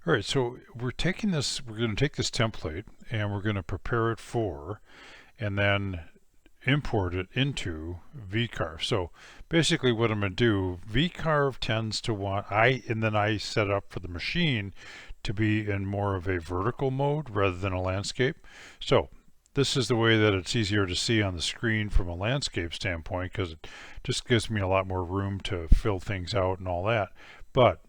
All right, so we're taking this, we're going to take this template and we're going to prepare it for and then import it into Vcarve. So basically what I'm going to do, Vcarve tends to want, and then I set up for the machine to be in more of a vertical mode rather than a landscape. So this is the way that it's easier to see on the screen from a landscape standpoint because it just gives me a lot more room to fill things out and all that. But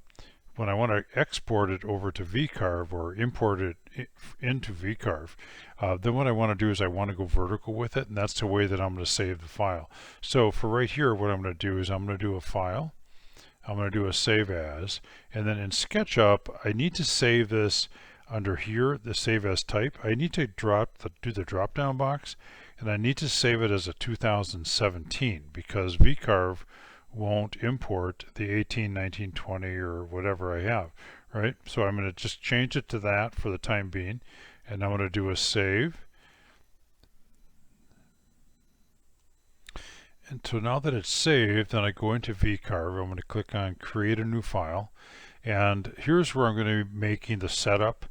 when I want to export it over to Vcarve or import it into Vcarve, then what I want to do is I want to go vertical with it, and that's the way that I'm going to save the file. So for right here, what I'm going to do is I'm going to do a file, I'm going to do a save as, and then in SketchUp, I need to save this under here, the save as type. I need to do the drop down box, and I need to save it as a 2017 because Vcarve won't import the 18, 19, 20 or whatever I have, right? So I'm going to just change it to that for the time being, and I'm going to do a save. And so now that it's saved, then I go into Vcarve. I'm going to click on create a new file, and here's where I'm going to be making the setup.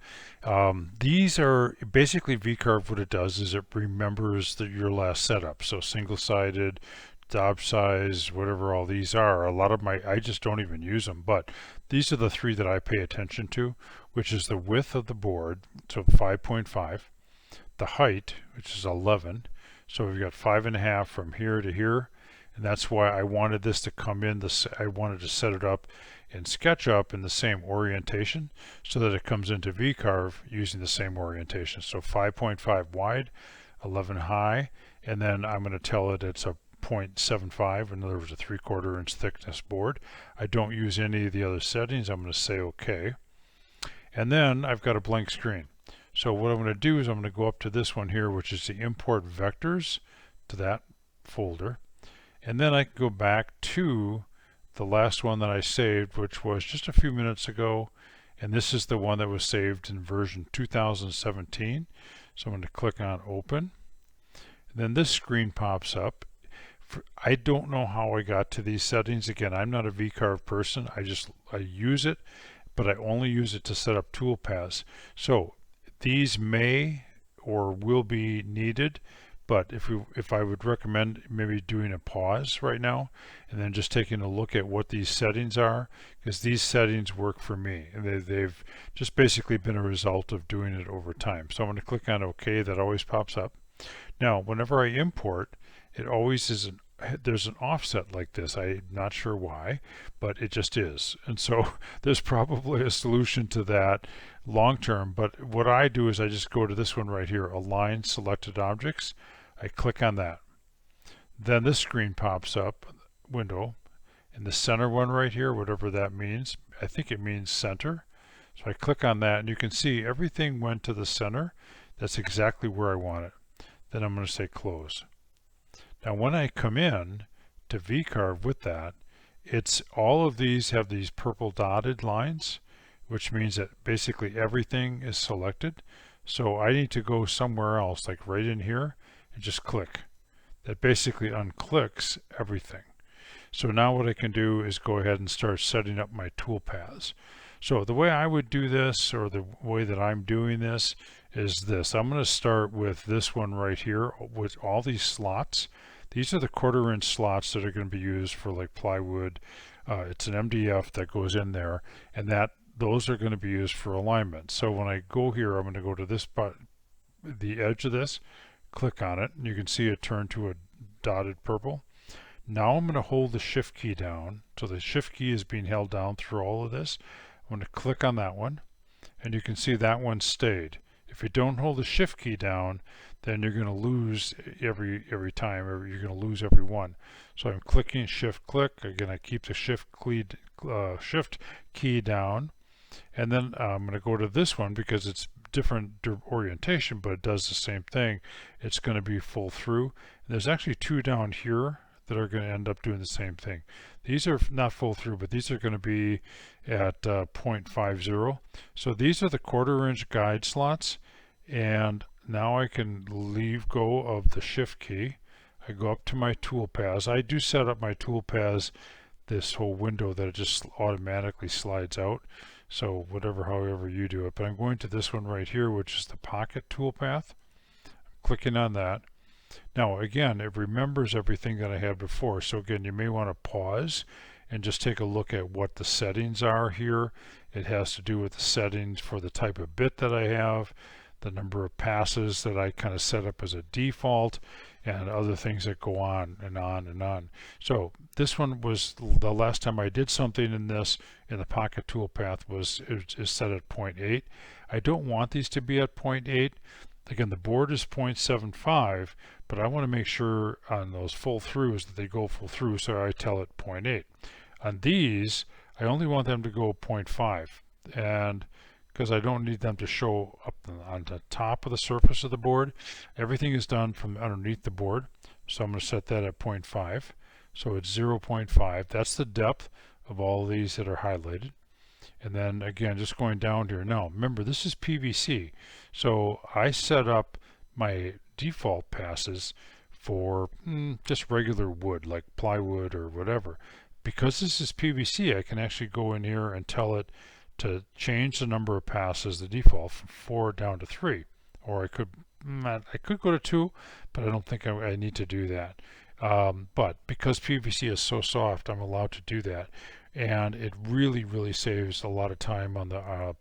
These are basically Vcarve. What it does is it remembers your last setup. So single-sided, job size, whatever all these are. A lot of I just don't even use them, but these are the three that I pay attention to, which is the width of the board, so 5.5, the height, which is 11. So we've got 5.5 from here to here, and that's why I wanted this to come in. I wanted to set it up in SketchUp in the same orientation so that it comes into Vcarve using the same orientation. So 5.5 wide, 11 high, and then I'm going to tell it it's a 0.75, in other words, a 3/4 inch thickness board. I don't use any of the other settings. I'm going to say OK. And then I've got a blank screen. So what I'm going to do is I'm going to go up to this one here, which is the import vectors, to that folder. And then I can go back to the last one that I saved, which was just a few minutes ago. And this is the one that was saved in version 2017. So I'm going to click on open. And then this screen pops up. I don't know how I got to these settings. Again, I'm not a Vcarve person. I use it, but I only use it to set up toolpaths. So these may or will be needed, but if I would recommend maybe doing a pause right now and then just taking a look at what these settings are, because these settings work for me, and they've just basically been a result of doing it over time. So I'm going to click on OK. That always pops up. Now, whenever I import, it always is there's an offset like this. I'm not sure why, but it just is. And so there's probably a solution to that long term. But what I do is I just go to this one right here, Align Selected Objects. I click on that. Then this screen pops up, window, and the center one right here, whatever that means, I think it means center. So I click on that, and you can see everything went to the center. That's exactly where I want it. Then I'm going to say close. Now when I come in to Vcarve with that, it's all of these have these purple dotted lines, which means that basically everything is selected. So I need to go somewhere else, like right in here, and just click. That basically unclicks everything. So now what I can do is go ahead and start setting up my toolpaths. So the way I would do this, or the way that I'm doing this, is this. I'm going to start with this one right here with all these slots. These are the 1/4 inch slots that are going to be used for like plywood. It's an MDF that goes in there, and those are going to be used for alignment. So when I go here, I'm going to go to this the edge of this, click on it, and you can see it turn to a dotted purple. Now I'm going to hold the shift key down. So the shift key is being held down through all of this. I'm going to click on that one, and you can see that one stayed. If you don't hold the shift key down, then you're going to lose every time, or you're going to lose every one. So I'm clicking shift click. Again, I keep the shift key down, and then I'm going to go to this one because it's different orientation, but it does the same thing. It's going to be full through. And there's actually two down here that are going to end up doing the same thing. These are not full through, but these are going to be at 0.50. So these are the 1/4 inch guide slots, and now I can leave go of the shift key. I go up to my toolpaths. I do set up my toolpaths, this whole window that it just automatically slides out. So whatever, however you do it. But I'm going to this one right here, which is the pocket toolpath. Clicking on that. Now again, it remembers everything that I had before. So again, you may want to pause and just take a look at what the settings are here. It has to do with the settings for the type of bit that I have, the number of passes that I kind of set up as a default, and other things that go on and on and on. So this one was the last time I did something in this in the pocket toolpath is set at 0.8. I don't want these to be at 0.8. Again, the board is 0.75, but I want to make sure on those full throughs that they go full through, so I tell it 0.8. On these, I only want them to go 0.5, and because I don't need them to show up on the top of the surface of the board. Everything is done from underneath the board, so I'm going to set that at 0.5. So it's 0.5. That's the depth of all of these that are highlighted. And then again, just going down here. Now, remember, this is PVC. So I set up my default passes for just regular wood, like plywood or whatever. Because this is PVC, I can actually go in here and tell it to change the number of passes, the default, from 4 down to 3. Or I could go to 2, but I don't think I need to do that. But because PVC is so soft, I'm allowed to do that. And it really saves a lot of time on the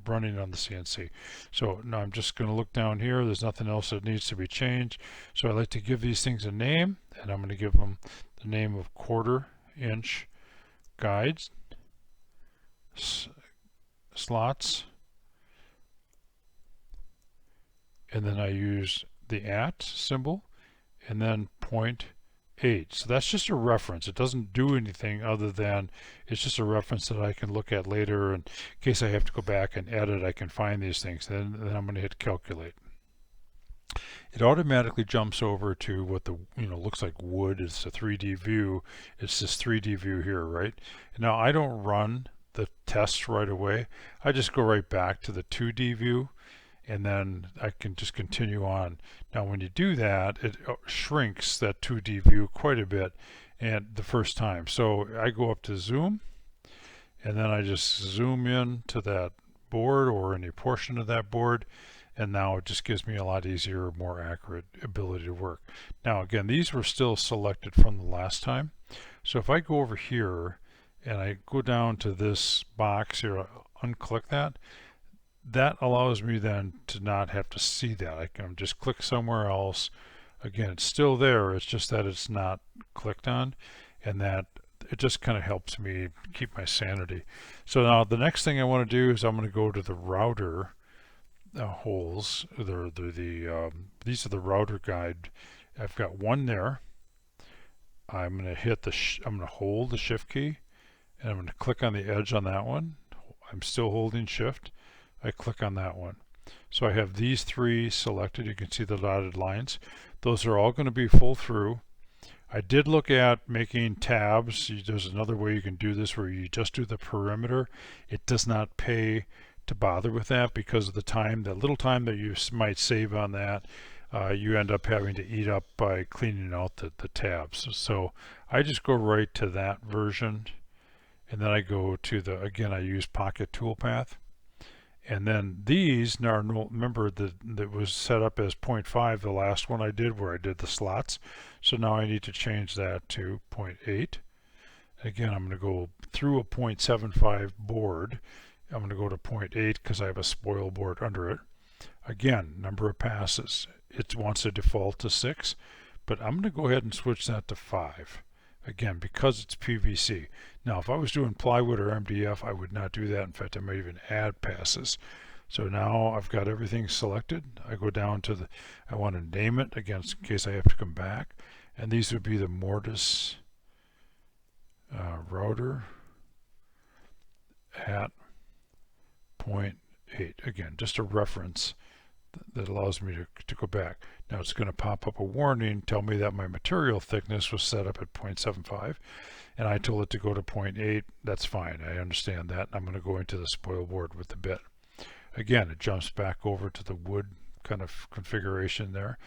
running on the CNC. So now I'm just going to look down here. There's nothing else that needs to be changed. So I like to give these things a name, and I'm going to give them the name of 1/4 inch guides slots, and then I use the @ symbol, and then 0.8. So that's just a reference. It doesn't do anything other than it's just a reference that I can look at later, and in case I have to go back and edit, I can find these things. Then I'm going to hit calculate. It automatically jumps over to what the looks like wood. It's a 3D view. It's this 3D view here, right? Now I don't run the tests right away. I just go right back to the 2D view, and then I can just continue on. Now when you do that, it shrinks that 2D view quite a bit and the first time. So I go up to zoom, and then I just zoom in to that board or any portion of that board, and now it just gives me a lot easier, more accurate ability to work. Now again, these were still selected from the last time. So if I go over here and I go down to this box here, unclick that, that allows me then to not have to see that. I can just click somewhere else. Again, it's still there, it's just that it's not clicked on, and that it just kind of helps me keep my sanity. So now the next thing I want to do is I'm going to go to the router holes. These are the router guide. I've got one there. I'm going to hit I'm going to hold the shift key, and I'm going to click on the edge on that one. I'm still holding shift. I click on that one. So I have these 3 selected. You can see the dotted lines. Those are all going to be full through. I did look at making tabs. There's another way you can do this where you just do the perimeter. It does not pay to bother with that because of the time, that little time that you might save on that. You end up having to eat up by cleaning out the tabs. So I just go right to that version, and then I go to again I use pocket toolpath, and then these now remember that was set up as 0.5 the last one I did where I did the slots. So now I need to change that to 0.8. Again, I'm going to go through a 0.75 board. I'm going to go to 0.8 because I have a spoil board under it. Again, number of passes. It wants to default to 6, but I'm going to go ahead and switch that to 5. Again, because it's PVC. Now, if I was doing plywood or MDF, I would not do that. In fact, I might even add passes. So now I've got everything selected. I go down to I want to name it, again, in case I have to come back. And these would be the Mortise router at 0.8. Again, just a reference that allows me to go back. Now it's going to pop up a warning, tell me that my material thickness was set up at 0.75, and I told it to go to 0.8. That's fine, I understand that. I'm going to go into the spoil board with the bit. Again, it jumps back over to the wood kind of configuration there.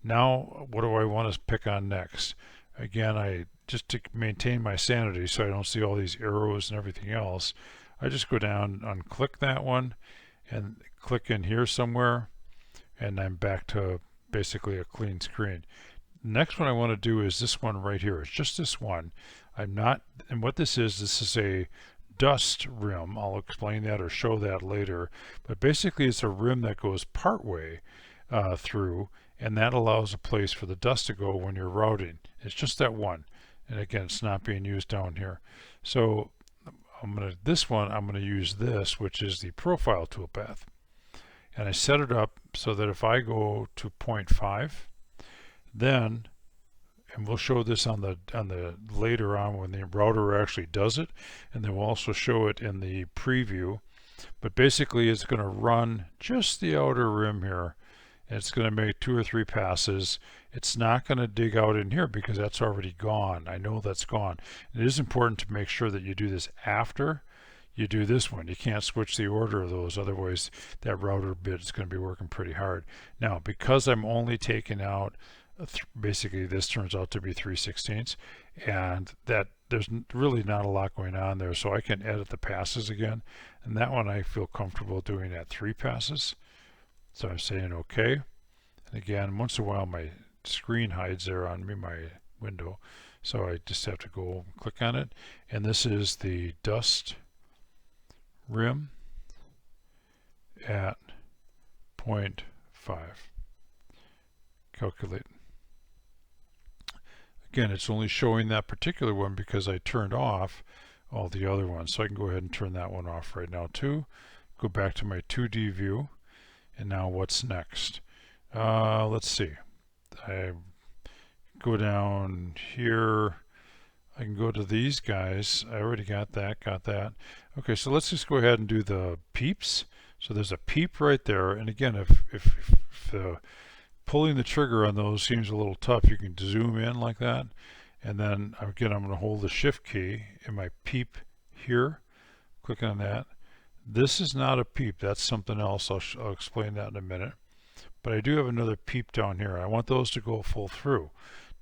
Now what do I want to pick on next? Again, just to maintain my sanity so I don't see all these arrows and everything else, I just go down, unclick that one, and click in here somewhere, and I'm back to basically a clean screen. Next one I want to do is this one right here. It's just this one. I'm not, and what this is a dust rim. I'll explain that or show that later. But basically it's a rim that goes part way through, and that allows a place for the dust to go when you're routing. It's just that one. And again, it's not being used down here. So I'm going to use this, which is the profile toolpath. And I set it up so that if I go to 0.5, then, and we'll show this on the later on when the router actually does it, and then we'll also show it in the preview. But basically it's going to run just the outer rim here, and it's going to make 2 or 3 passes. It's not going to dig out in here because that's already gone. I know that's gone. It is important to make sure that you do this after you do this one. You can't switch the order of those, otherwise that router bit is going to be working pretty hard. Now, because I'm only taking out basically this turns out to be 3/16, and that there's really not a lot going on there, so I can edit the passes again, and that one I feel comfortable doing at 3 passes. So I'm saying OK, and again, once in a while my screen hides there on my window, so I just have to go click on it, and this is the dust rim at 0.5. Calculate. Again, it's only showing that particular one because I turned off all the other ones, so I can go ahead and turn that one off right now too. Go back to my 2D view, and now what's next? Let's see. I go down here. I can go to these guys. I already got that. Okay, so let's just go ahead and do the peeps. So there's a peep right there, and again, if pulling the trigger on those seems a little tough, you can zoom in like that, and then again I'm going to hold the shift key in my peep here, click on that. This is not a peep, that's something else. I'll explain that in a minute, but I do have another peep down here. I want those to go full through.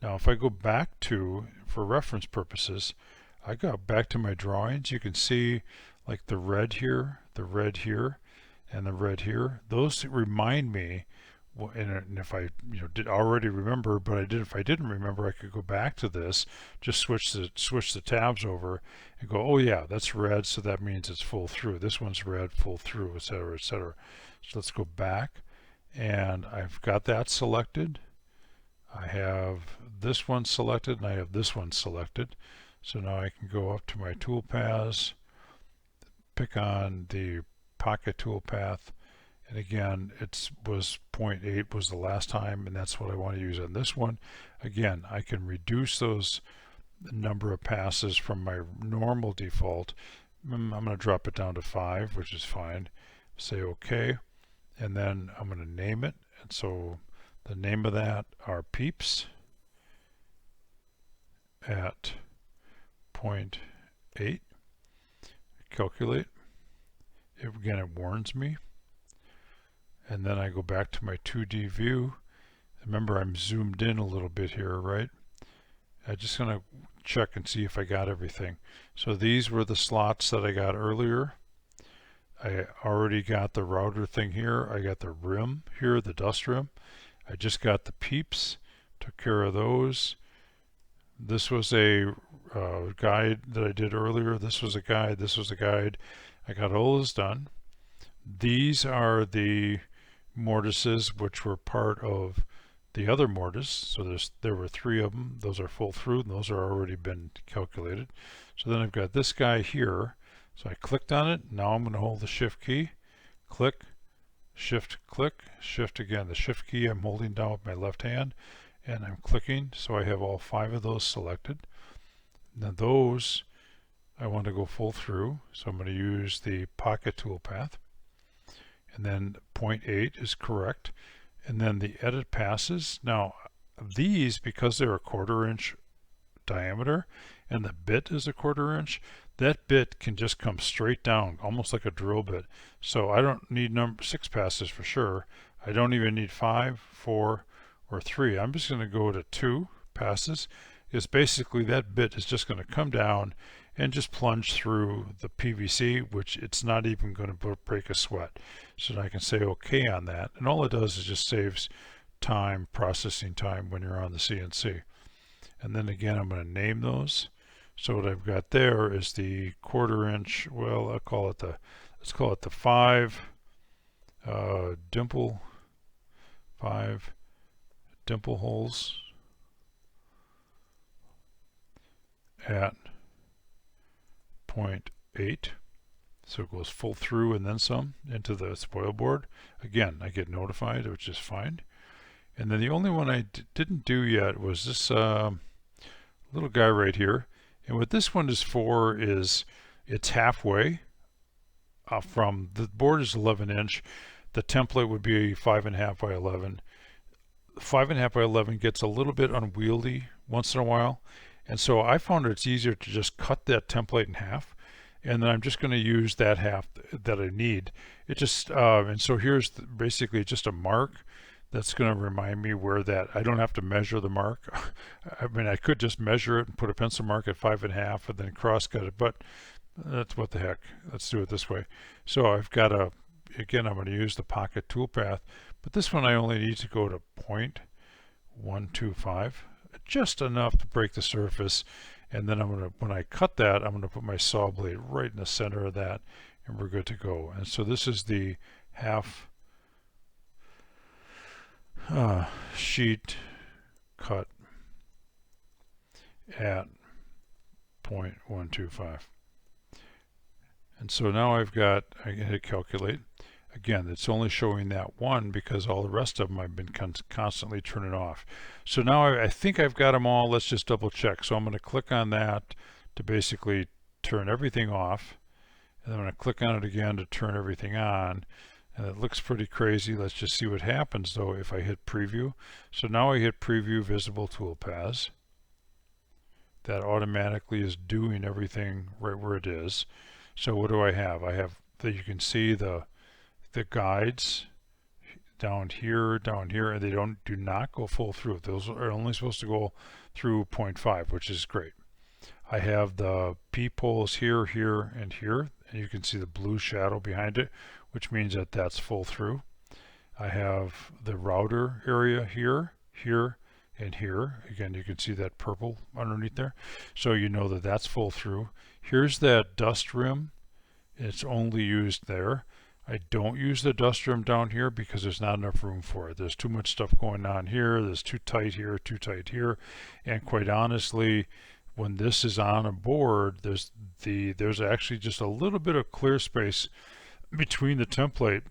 Now if I go back to, for reference purposes, I got back to my drawings, you can see like the red here, and the red here. Those remind me, and if I did already remember, but if I didn't remember, I could go back to this, just switch the tabs over and go, oh yeah, that's red, so that means it's full through. This one's red, full through, etc., etc. So let's go back, and I've got that selected. I have this one selected, and I have this one selected. So now I can go up to my toolpaths, pick on the pocket toolpath, and again it was 0.8 was the last time, and that's what I want to use on this one. Again, I can reduce those number of passes from my normal default. I'm going to drop it down to 5, which is fine. Say OK, and then I'm going to name it, and so the name of that are peeps at 0.8. Calculate. Again, it warns me, and then I go back to my 2D view. Remember, I'm zoomed in a little bit here, right? I'm just going to check and see if I got everything. So these were the slots that I got earlier. I already got the router thing here. I got the rim here, the dust rim. I just got the peeps, took care of those. This was a guide that I did earlier. This was a guide, this was a guide. I got all this done. These are the mortises which were part of the other mortise. So there were 3 of them. Those are full through, and those are already been calculated. So then I've got this guy here. So I clicked on it. Now I'm going to hold the shift key, click, shift, click, shift again. The shift key I'm holding down with my left hand, and I'm clicking, so I have all 5 of those selected. Now those I want to go full through, so I'm going to use the pocket toolpath, and then 0.8 is correct, and then the edit passes. Now these, because they're a 1/4 inch diameter and the bit is a 1/4 inch, that bit can just come straight down, almost like a drill bit. So I don't need 6 passes for sure. I don't even need 5, 4, or 3. I'm just going to go to 2 passes. Is basically that bit is just going to come down, and just plunge through the PVC, which it's not even going to break a sweat. So I can say OK on that, and all it does is just saves time, processing time when you're on the CNC. And then again, I'm going to name those. So what I've got there is the 1/4 inch, well, let's call it the 5 dimple holes at 0.8. So it goes full through and then some into the spoil board. Again, I get notified, which is fine. And then the only one I didn't do yet was this little guy right here. And what this one is for is it's halfway from the board is 11 inch. The template would be 5.5 by 11. 5.5 by 11 gets a little bit unwieldy once in a while. And so I found it's easier to just cut that template in half. And then I'm just going to use that half that I need. It just, and so here's basically just a mark that's going to remind me where that, I don't have to measure the mark. I mean, I could just measure it and put a pencil mark at 5.5 and then cross cut it, but that's what the heck. Let's do it this way. So I've got again, I'm going to use the pocket toolpath, but this one I only need to go to 0.125, just enough to break the surface. And then when I cut that, I'm going to put my saw blade right in the center of that, and we're good to go. And so this is the half sheet cut at 0.125. And so now I can hit calculate. Again, it's only showing that one because all the rest of them I've been constantly turning off. So now I think I've got them all. Let's just double check. So I'm going to click on that to basically turn everything off. And I'm going to click on it again to turn everything on. And it looks pretty crazy. Let's just see what happens though if I hit preview. So now I hit preview visible toolpaths. That automatically is doing everything right where it is. So what do I have? I have that you can see the guides down here, and they do not go full through. Those are only supposed to go through 0.5, which is great. I have the peepholes here, here, and here, and you can see the blue shadow behind it, which means that that's full through. I have the router area here, here, and here. Again, you can see that purple underneath there, so you know that that's full through. Here's that dust rim. It's only used there. I don't use the dust rim down here because there's not enough room for it. There's too much stuff going on here. There's too tight here, and quite honestly, when this is on a board, there's actually just a little bit of clear space between the template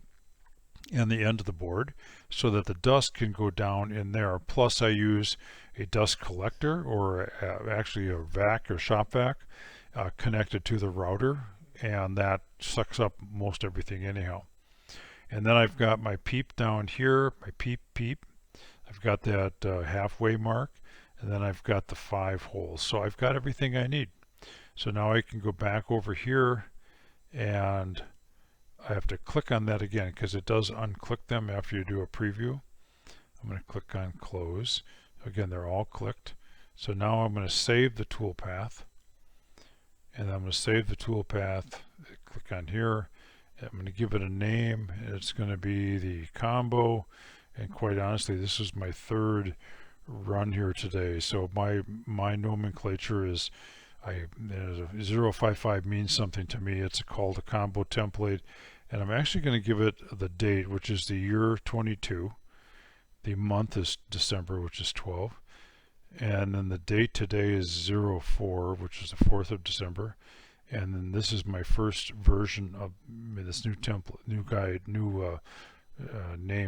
and the end of the board so that the dust can go down in there. Plus I use a dust collector, or actually a vac or shop vac connected to the router, and that sucks up most everything anyhow. And then I've got my peep down here, my peep. I've got that halfway mark, and then I've got the 5 holes. So I've got everything I need. So now I can go back over here, and I have to click on that again because it does unclick them after you do a preview. I'm going to click on close. Again, they're all clicked. So now I'm going to save the toolpath. And I'm going to save the toolpath, click on here, I'm going to give it a name. It's going to be the combo, and quite honestly, this is my 3rd run here today. So my nomenclature is, 055 means something to me. It's called a combo template, and I'm actually going to give it the date, which is the year 22. The month is December, which is 12. And then the date today is 04, which is the 4th of December. And then this is my first version of this new template, new guide, new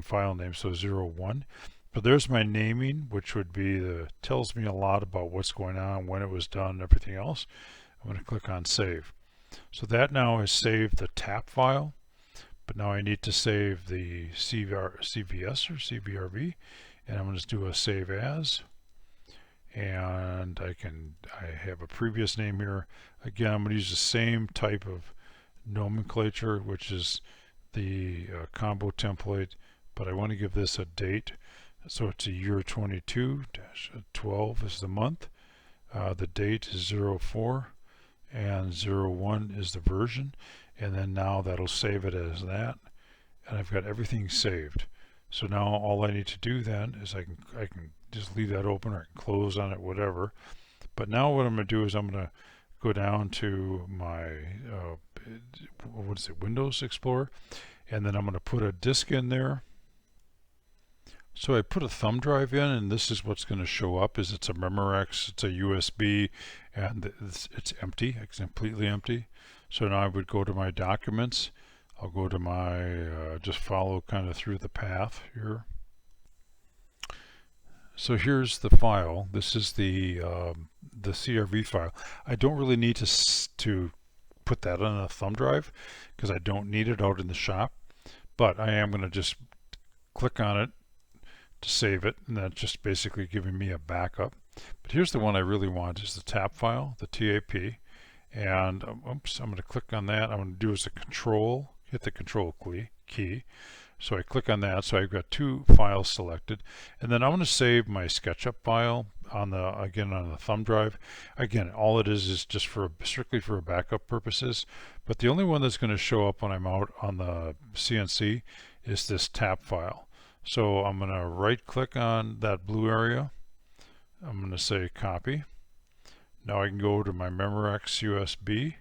file name, so 01. But there's my naming, which would be tells me a lot about what's going on, when it was done, and everything else. I'm going to click on save. So that now has saved the tap file, but now I need to save the CVS or CVRV, and I'm going to do a save as. And I have a previous name here. Again, I'm going to use the same type of nomenclature, which is the combo template, but I want to give this a date. So it's a year 22-12 is the month. The date is 04, and 01 is the version, and then now that'll save it as that, and I've got everything saved. So now all I need to do then is I can just leave that open, or I can close on it, whatever. But now what I'm going to do is I'm going to go down to my what is it, Windows Explorer, and then I'm going to put a disk in there. So I put a thumb drive in, and this is what's going to show up. Is it's a Memorex, it's a USB, and it's empty. It's completely empty. So now I would go to my documents. I'll go to my just follow kind of through the path here. So here's the file. This is the CRV file. I don't really need to put that on a thumb drive because I don't need it out in the shop, but I am going to just click on it to save it, and that's just basically giving me a backup. But here's the one I really want, is the TAP file, the TAP, and oops, I'm going to click on that. I'm going to do as a control, hit the control key. So I click on that, so I've got two files selected, and then I'm going to save my SketchUp file on the thumb drive. Again, all it is just strictly for backup purposes, but the only one that's going to show up when I'm out on the CNC is this TAP file. So I'm going to right click on that blue area. I'm going to say copy. Now I can go to my Memorex USB.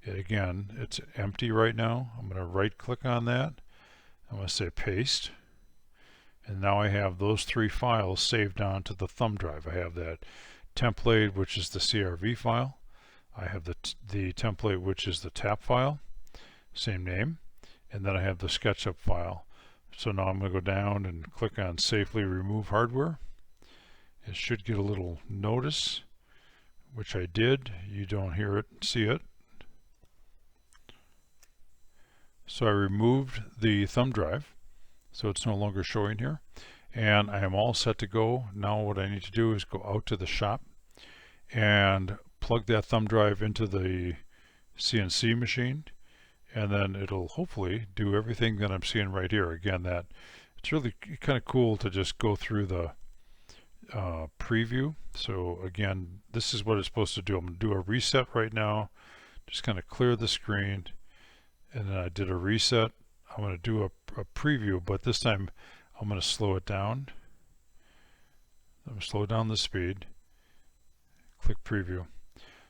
Again, it's empty right now. I'm going to right click on that. I'm going to say paste, and now I have those three files saved onto the thumb drive. I have that template, which is the CRV file. I have the template, which is the TAP file, same name, and then I have the SketchUp file. So now I'm going to go down and click on safely remove hardware. It should get a little notice, which I did. You don't hear it, see it. So I removed the thumb drive, so it's no longer showing here, and I am all set to go. Now what I need to do is go out to the shop and plug that thumb drive into the CNC machine, and then it'll hopefully do everything that I'm seeing right here. Again, that it's really kind of cool to just go through the preview. So again, this is what it's supposed to do. I'm going to do a reset right now, just kind of clear the screen. And then I did a reset. I'm going to do a preview, but this time I'm going to slow it down. I'm going to slow down the speed. Click preview.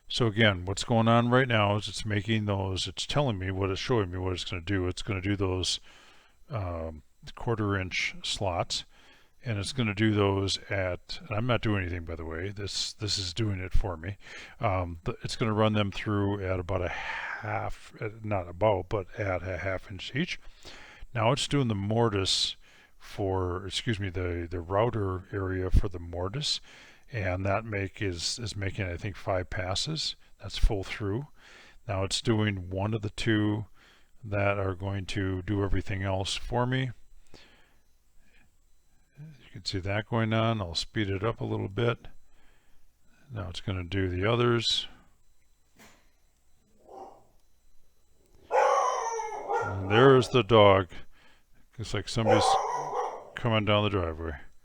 So again, what's going on right now is it's making those, it's telling me what it's showing me what it's going to do. It's going to do those 1/4 inch slots, and it's going to do those at, and I'm not doing anything, by the way, this is doing it for me. It's going to run them through at about a half, not about, but at a 1/2 inch each. Now it's doing the mortise for, excuse me, the router area for the mortise, and that is making, I think, 5 passes. That's full through. Now it's doing one of the two that are going to do everything else for me. You can see that going on. I'll speed it up a little bit. Now it's going to do the others. And there's the dog. Looks like somebody's coming down the driveway.